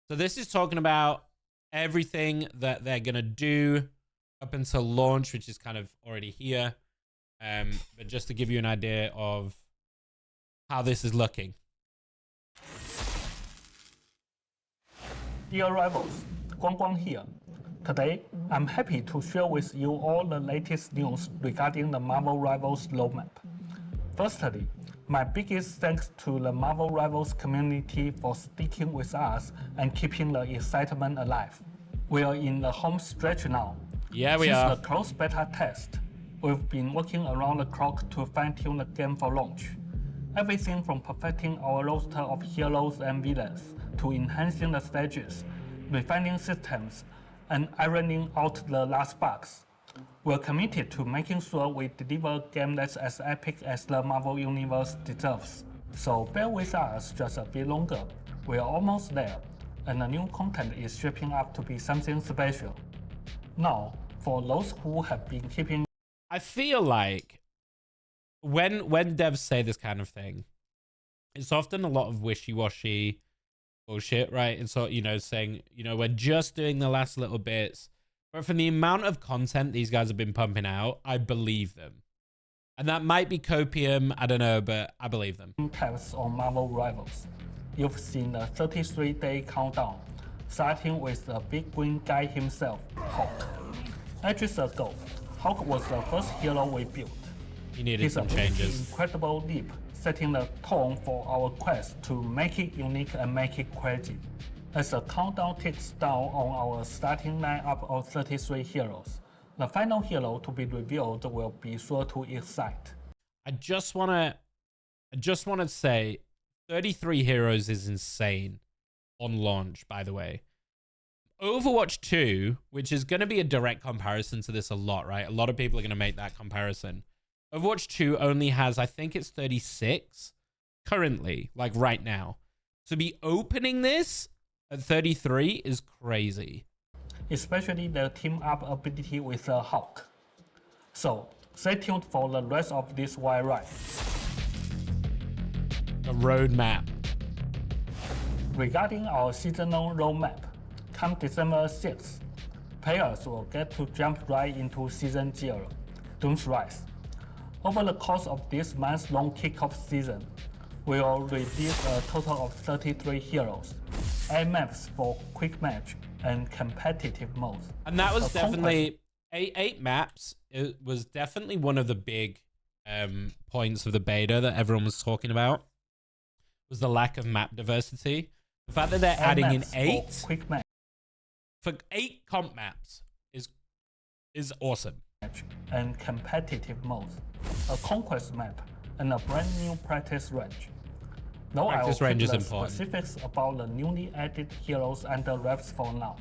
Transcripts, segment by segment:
So this is talking about everything that they're going to do up until launch, which is kind of already here. But just to give you an idea of how this is looking. Dear rivals, Guang Guang here. Today, I'm happy to share with you all the latest news regarding the Marvel Rivals roadmap. Firstly, my biggest thanks to the Marvel Rivals community for sticking with us and keeping the excitement alive. We are in the home stretch now. Yeah, we are. Since the closed beta test, we've been working around the clock to fine-tune the game for launch. Everything from perfecting our roster of heroes and villains to enhancing the stages, refining systems, and ironing out the last bugs. We're committed to making sure we deliver a game that's as epic as the Marvel Universe deserves. So bear with us just a bit longer. We're almost there, and the new content is shaping up to be something special. Now, for those who have been keeping... I feel like when devs say this kind of thing, it's often a lot of wishy-washy bullshit, right? And so, you know, saying, you know, we're just doing the last little bits. But from the amount of content these guys have been pumping out, I believe them. And that might be copium, I don't know, but I believe them. Tabs on Marvel Rivals. You've seen the 33-day countdown, starting with the big green guy himself, Hulk. Ages ago, Hulk was the first hero we built. He needed some changes. An incredible leap, setting the tone for our quest to make it unique and make it crazy. As the countdown ticks down on our starting lineup of 33 heroes, the final hero to be revealed will be sure to excite. I just want to say 33 heroes is insane on launch, by the way. Overwatch 2, which is going to be a direct comparison to this a lot, right? A lot of people are going to make that comparison. Overwatch 2 only has, I think it's 36 currently, like right now. To be opening this at 33 is crazy. Especially the team-up ability with the Hulk. So, stay tuned for the rest of this wild ride. A roadmap. Regarding our seasonal roadmap, come December 6th, players will get to jump right into Season 0, Doom's Rise. Over the course of this month-long kickoff season, we will release a total of 33 heroes, 8 maps for quick match and competitive modes. And that was definitely, 8 maps, it was definitely one of the big points of the beta that everyone was talking about, was the lack of map diversity. The fact that they're adding in 8 quick match for 8 comp maps is awesome. And competitive modes, a conquest map, and a brand new practice range. Though practice range is important. Specifics about the newly added heroes under wraps for now.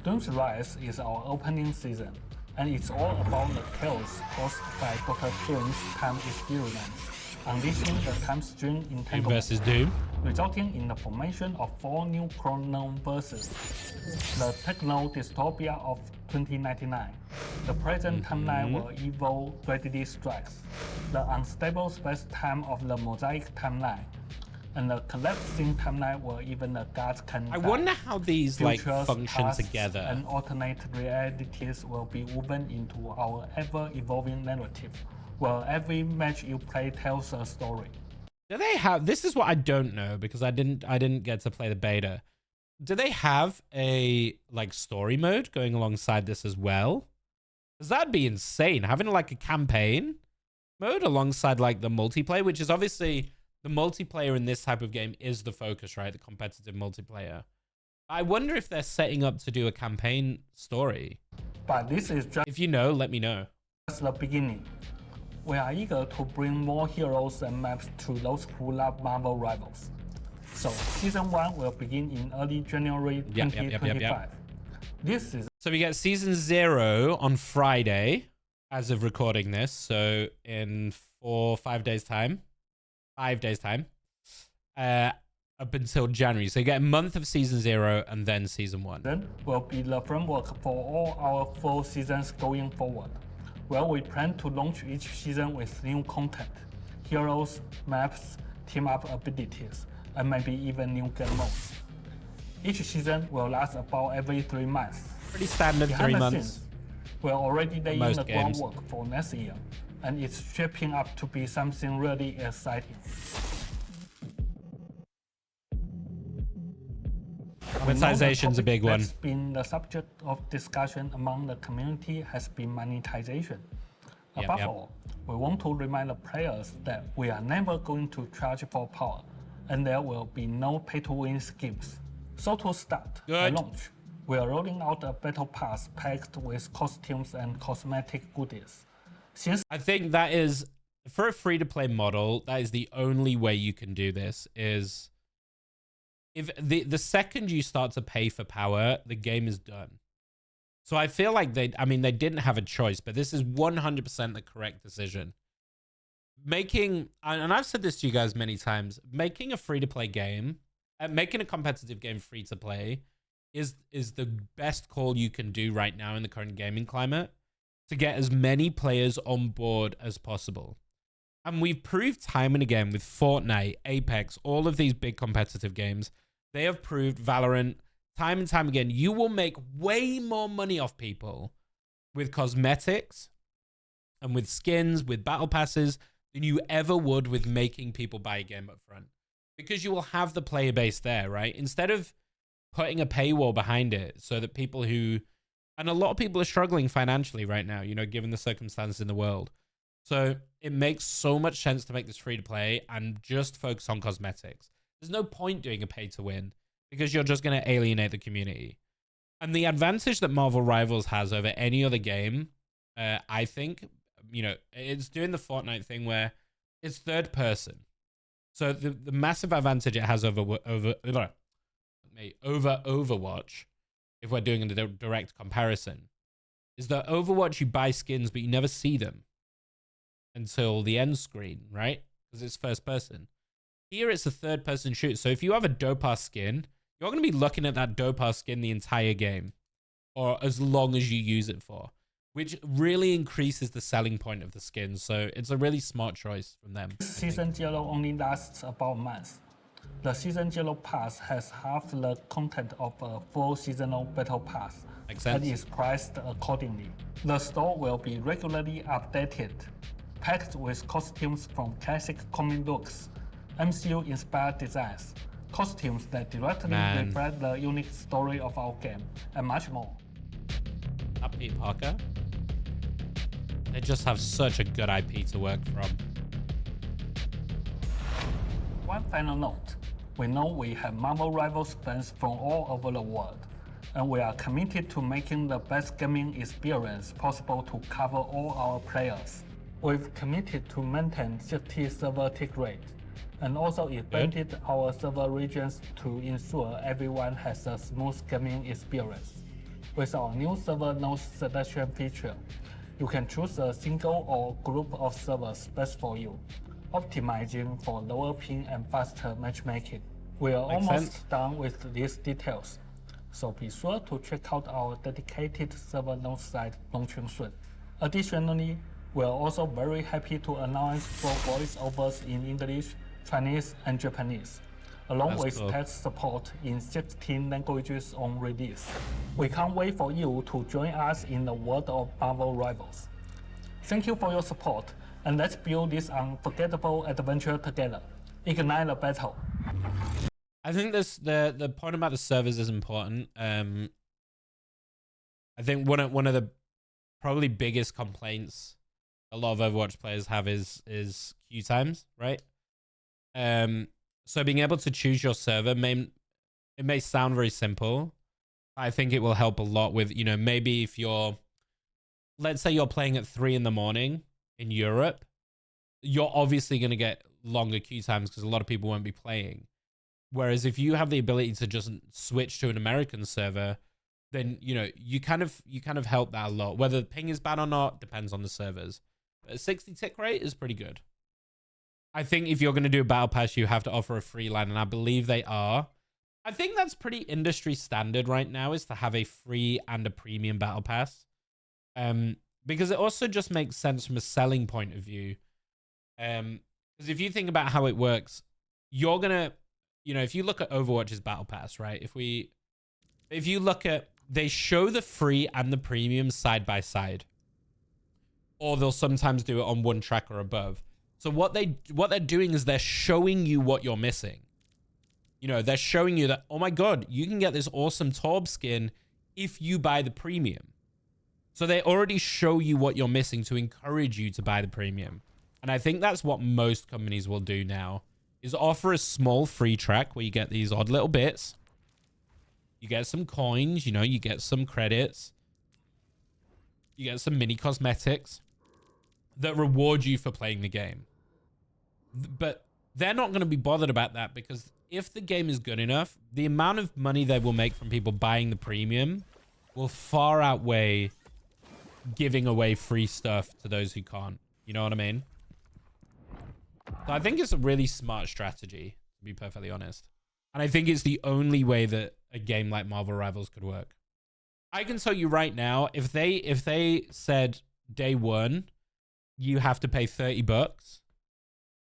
Doom's Rise is our opening season, and it's all about the chaos caused by Dr. Doom's time experiments, unleashing the time string entanglement versus Doom, resulting in the formation of 4 new chrono verses. The techno dystopia of 2099, the present timeline where evil gradually strikes, the unstable space-time of the mosaic timeline, and the collapsing timeline where even the gods can die. I wonder how these like function pasts, together. And alternate realities will be woven into our ever-evolving narrative, where every match you play tells a story. Do they have, this is what I don't know because I didn't get to play the beta. Do they have a like story mode going alongside this as well? Because that'd be insane, having like a campaign mode alongside like the multiplayer, which is obviously the multiplayer in this type of game is the focus, right? The competitive multiplayer. I wonder if they're setting up to do a campaign story. But this is just, if you know, let me know. Just the beginning. We are eager to bring more heroes and maps to those who love Marvel Rivals. So, Season 1 will begin in early January 2025. This is... So we get Season 0 on Friday, as of recording this. So in 5 days time. 5 days time. Up until January. So you get a month of Season 0 and then Season 1. Then will be the framework for all our 4 seasons going forward, where we plan to launch each season with new content, heroes, maps, team-up abilities, and maybe even new game modes. Each season will last about every 3 months. Pretty standard Behind 3 the months. scenes, we're already laying most the games. groundwork for next year, and it's shaping up to be something really exciting. Monetization's a big one. That's been the subject of discussion among the community has been monetization. Above all, we want to remind the players that we are never going to charge for power, and there will be no pay-to-win schemes. So to start, at launch, we are rolling out a battle pass packed with costumes and cosmetic goodies. Since I think that is, for a free-to-play model, that is the only way you can do this, is if the second you start to pay for power, the game is done. So I feel like they didn't have a choice, but this is 100% the correct decision. Making, and I've said this to you guys many times, making a free-to-play game, making a competitive game free-to-play is the best call you can do right now in the current gaming climate to get as many players on board as possible. And we've proved time and again with Fortnite, Apex, all of these big competitive games, they have proved, Valorant, time and time again, you will make way more money off people with cosmetics and with skins, with battle passes, than you ever would with making people buy a game up front. Because you will have the player base there, right? Instead of putting a paywall behind it so that people who, and a lot of people are struggling financially right now, you know, given the circumstances in the world. So it makes so much sense to make this free to play and just focus on cosmetics. There's no point doing a pay to win because you're just going to alienate the community. And the advantage that Marvel Rivals has over any other game, I think, you know, it's doing the Fortnite thing where it's third person. So the massive advantage it has over Overwatch, if we're doing a direct comparison, is that Overwatch you buy skins but you never see them until the end screen, right? Because it's first person. Here it's a third person shoot. So if you have a dope ass skin, you're going to be looking at that dope ass skin the entire game, or as long as you use it for, which really increases the selling point of the skin. So it's a really smart choice from them. Season 0 only lasts about a month. The Season 0 pass has half the content of a full seasonal battle pass and is priced accordingly. The store will be regularly updated, packed with costumes from classic comic looks, MCU-inspired designs, costumes that directly reflect the unique story of our game, and much more. That Peter Parker. They just have such a good IP to work from. One final note. We know we have Marvel Rivals fans from all over the world, and we are committed to making the best gaming experience possible to cover all our players. We've committed to maintain 60 server tick rate, and also expanded our server regions to ensure everyone has a smooth gaming experience. With our new server node selection feature, you can choose a single or group of servers best for you, optimizing for lower ping and faster matchmaking. We are almost done with these details, so be sure to check out our dedicated server node site launching soon. Additionally, we are also very happy to announce full voiceovers in English, Chinese, and Japanese, along with text support in 16 languages on release. We can't wait for you to join us in the world of Marvel Rivals. Thank you for your support, and let's build this unforgettable adventure together. Ignite the battle. I think the point about the servers is important. I think one of the probably biggest complaints a lot of Overwatch players have is queue times, right? So being able to choose your server may sound very simple. I think it will help a lot with, you know, maybe if let's say you're playing at 3 in the morning in Europe, you're obviously going to get longer queue times because a lot of people won't be playing. Whereas if you have the ability to just switch to an American server, then, you know, you kind of help that a lot. Whether the ping is bad or not depends on the servers. But a 60 tick rate is pretty good. I think if you're going to do a battle pass, you have to offer a free line, and I believe they are. I think that's pretty industry standard right now, is to have a free and a premium battle pass. Because it also just makes sense from a selling point of view. Because if you think about how it works, you're going to, you know, if you look at Overwatch's battle pass, right? If you look at, they show the free and the premium side by side, or they'll sometimes do it on one track or above. So what they're doing is they're showing you what you're missing. You know, they're showing you that, oh my God, you can get this awesome Torb skin if you buy the premium. So they already show you what you're missing to encourage you to buy the premium. And I think that's what most companies will do now, is offer a small free track where you get these odd little bits. You get some coins, you know, you get some credits. You get some mini cosmetics that reward you for playing the game. But they're not going to be bothered about that, because if the game is good enough, the amount of money they will make from people buying the premium will far outweigh giving away free stuff to those who can't. You know what I mean? So I think it's a really smart strategy, to be perfectly honest. And I think it's the only way that a game like Marvel Rivals could work. I can tell you right now, if they said day one, you have to pay $30,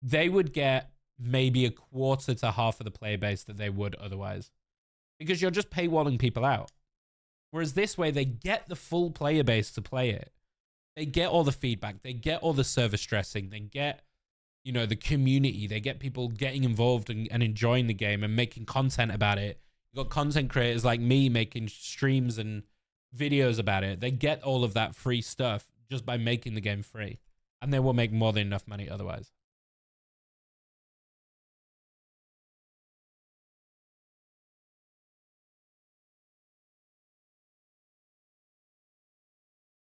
they would get maybe a quarter to half of the player base that they would otherwise. Because you're just paywalling people out. Whereas this way, they get the full player base to play it. They get all the feedback. They get all the server stressing. They get, you know, the community. They get people getting involved and enjoying the game and making content about it. You've got content creators like me making streams and videos about it. They get all of that free stuff just by making the game free. And they will make more than enough money otherwise.